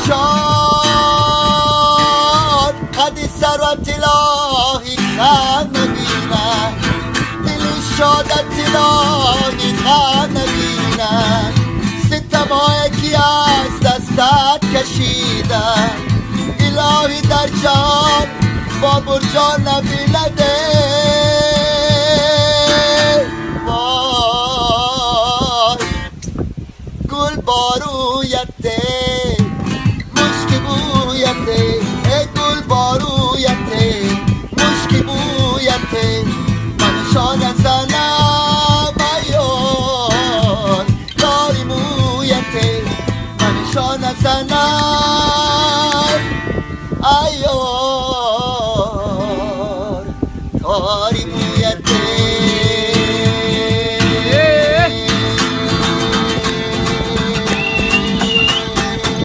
جان قدی ثروت الهی خم نبینن، دلی شادت الهی خم نبینن، ستمایی که از دستت کشیدن الهی در جان با برجان نبینده. وای گل بارویته مشکی بویته، ای گل بارویته مشکی بویته، من شان زنم ایان داری مویته، من شان زنم ایان